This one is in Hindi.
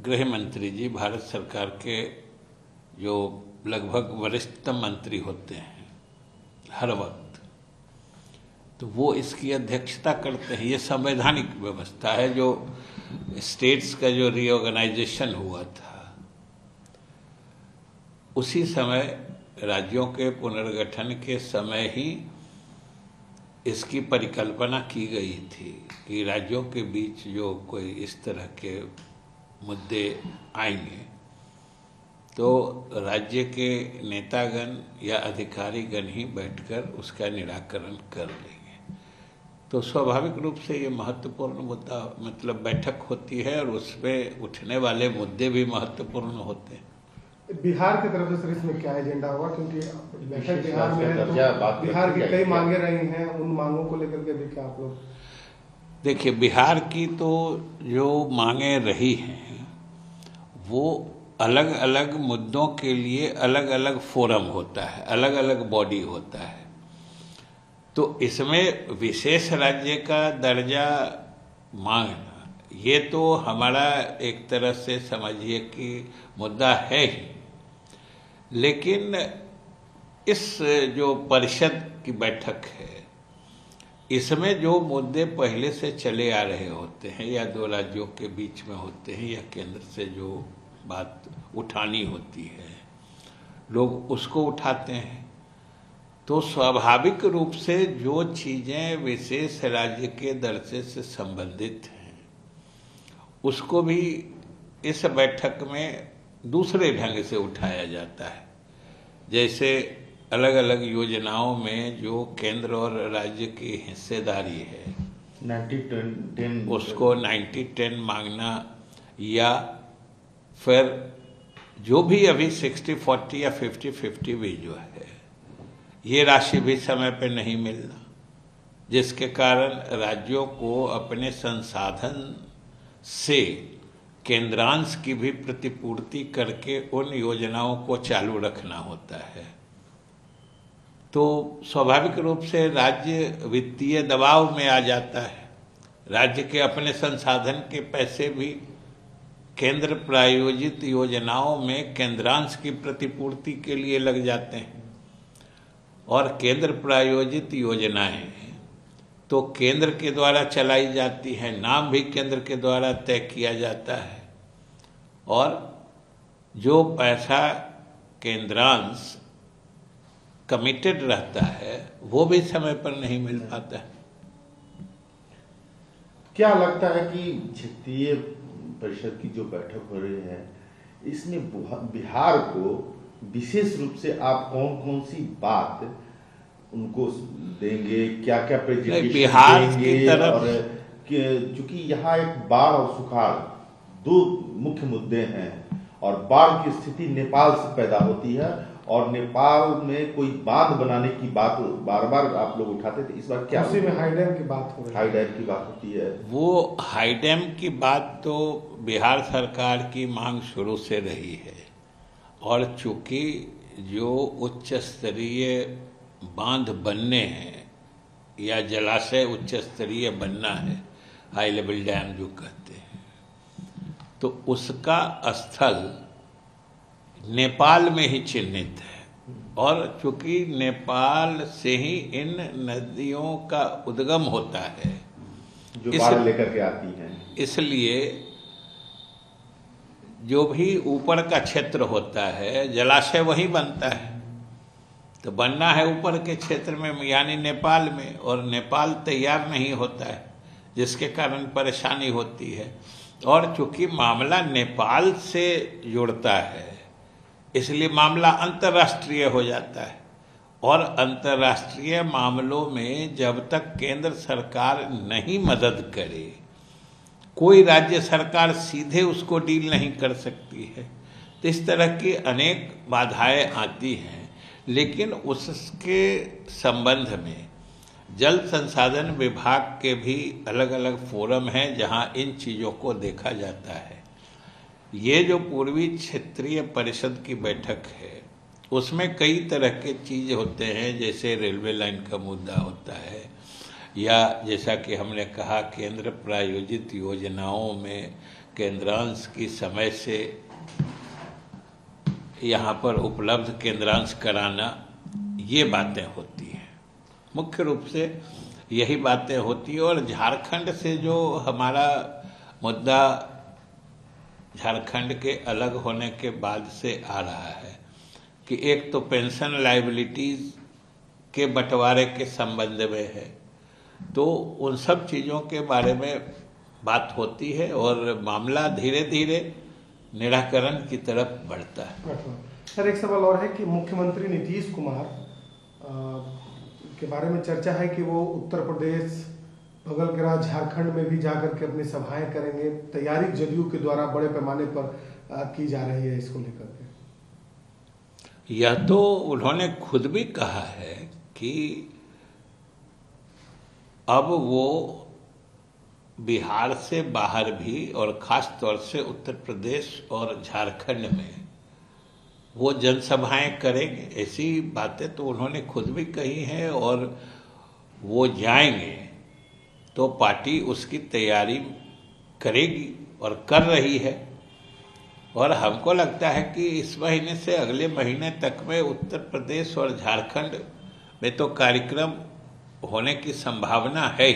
गृह मंत्री जी भारत सरकार के जो लगभग वरिष्ठतम मंत्री होते हैं हर वक्त, तो वो इसकी अध्यक्षता करते हैं। ये संवैधानिक व्यवस्था है। जो स्टेट्स का जो रीऑर्गेनाइजेशन हुआ था उसी समय, राज्यों के पुनर्गठन के समय ही इसकी परिकल्पना की गई थी कि राज्यों के बीच जो कोई इस तरह के मुद्दे आएंगे तो राज्य के नेतागण या अधिकारीगण ही बैठकर उसका निराकरण कर लेंगे। तो स्वाभाविक रूप से ये महत्वपूर्ण मुद्दा मतलब बैठक होती है और उसमें उठने वाले मुद्दे भी महत्वपूर्ण होते हैं। बिहार की तरफ से सर इसमें क्या एजेंडा होगा, क्योंकि बैठक बिहार में है तो बिहार की कई मांगे रही हैं, उन मांगों को लेकर के भी क्या आप लोग? देखिए, बिहार की तो जो मांगे रही हैं वो अलग अलग मुद्दों के लिए अलग अलग फोरम होता है, अलग अलग बॉडी होता है। तो इसमें विशेष राज्य का दर्जा मांगना ये तो हमारा एक तरह से समझिए कि मुद्दा है ही, लेकिन इस जो परिषद की बैठक है इसमें जो मुद्दे पहले से चले आ रहे होते हैं या दो राज्यों के बीच में होते हैं या केंद्र से जो बात उठानी होती है, लोग उसको उठाते हैं। तो स्वाभाविक रूप से जो चीज़ें विशेष राज्य के दर्जे से संबंधित हैं उसको भी इस बैठक में दूसरे ढंग से उठाया जाता है। जैसे अलग अलग योजनाओं में जो केंद्र और राज्य की हिस्सेदारी है 90-10 उसको 90-10 मांगना, या फिर जो भी अभी 60-40 या 50-50 भी जो है ये राशि भी समय पे नहीं मिलना, जिसके कारण राज्यों को अपने संसाधन से केंद्रांश की भी प्रतिपूर्ति करके उन योजनाओं को चालू रखना होता है। तो स्वाभाविक रूप से राज्य वित्तीय दबाव में आ जाता है। राज्य के अपने संसाधन के पैसे भी केंद्र प्रायोजित योजनाओं में केंद्रांश की प्रतिपूर्ति के लिए लग जाते हैं, और केंद्र प्रायोजित योजनाएं तो केंद्र के द्वारा चलाई जाती है, नाम भी केंद्र के द्वारा तय किया जाता है, और जो पैसा केंद्रांश कमिटेड रहता है वो भी समय पर नहीं मिल पाता है। क्या लगता है कि क्षेत्रीय परिषद की जो बैठक हो रही है इसमें बिहार को विशेष रूप से आप कौन कौन सी बात उनको देंगे, क्या क्या प्रेजेंटेशन बिहार देंगे? की तरफ और चूंकि यहाँ एक बाढ़ और सुखाड़ दो मुख्य मुद्दे हैं, और बाढ़ की स्थिति नेपाल से पैदा होती है, और नेपाल में कोई बांध बनाने की बात बार बार आप लोग उठाते थे, इस बार क्या उसी में हाई डैम की बात हो रही है? हाई डैम की बात होती है। वो हाई डैम की बात तो बिहार सरकार की मांग शुरू से रही है, और चूंकि जो उच्च स्तरीय बांध बनने हैं या जलाशय उच्च स्तरीय बनना है, हाई लेवल डैम जो कहते हैं, तो उसका स्थल नेपाल में ही चिन्हित है, और चूंकि नेपाल से ही इन नदियों का उद्गम होता है जो बाढ़ लेकर के आती हैं, इसलिए जो भी ऊपर का क्षेत्र होता है जलाशय वही बनता है। तो बनना है ऊपर के क्षेत्र में यानी नेपाल में, और नेपाल तैयार नहीं होता है जिसके कारण परेशानी होती है। और चूंकि मामला नेपाल से जुड़ता है इसलिए मामला अंतर्राष्ट्रीय हो जाता है, और अंतर्राष्ट्रीय मामलों में जब तक केंद्र सरकार नहीं मदद करे कोई राज्य सरकार सीधे उसको डील नहीं कर सकती है। तो इस तरह की अनेक बाधाएं आती हैं, लेकिन उसके संबंध में जल संसाधन विभाग के भी अलग अलग फोरम हैं जहां इन चीज़ों को देखा जाता है। ये जो पूर्वी क्षेत्रीय परिषद की बैठक है उसमें कई तरह के चीज़ होते हैं, जैसे रेलवे लाइन का मुद्दा होता है, या जैसा कि हमने कहा केंद्र प्रायोजित योजनाओं में केंद्रांश की समय से यहाँ पर उपलब्ध केंद्रांश कराना, ये बातें होती हैं। मुख्य रूप से यही बातें होती हैं। और झारखंड से जो हमारा मुद्दा झारखंड के अलग होने के बाद से आ रहा है कि एक तो पेंशन लायबिलिटीज के बंटवारे के संबंध में है, तो उन सब चीज़ों के बारे में बात होती है और मामला धीरे धीरे निराकरण की तरफ बढ़ता है। सर, एक सवाल और है कि मुख्यमंत्री नीतीश कुमार के बारे में चर्चा है कि वो उत्तर प्रदेश, बगल के राज्य झारखंड में भी जाकर के अपनी सभाएं करेंगे। तैयारी जदयू के द्वारा बड़े पैमाने पर की जा रही है इसको लेकर के। यह तो उन्होंने खुद भी कहा है कि अब वो बिहार से बाहर भी और ख़ास तौर से उत्तर प्रदेश और झारखंड में वो जनसभाएं करेंगे। ऐसी बातें तो उन्होंने खुद भी कही हैं और वो जाएंगे तो पार्टी उसकी तैयारी करेगी और कर रही है। और हमको लगता है कि इस महीने से अगले महीने तक में उत्तर प्रदेश और झारखंड में तो कार्यक्रम होने की संभावना है।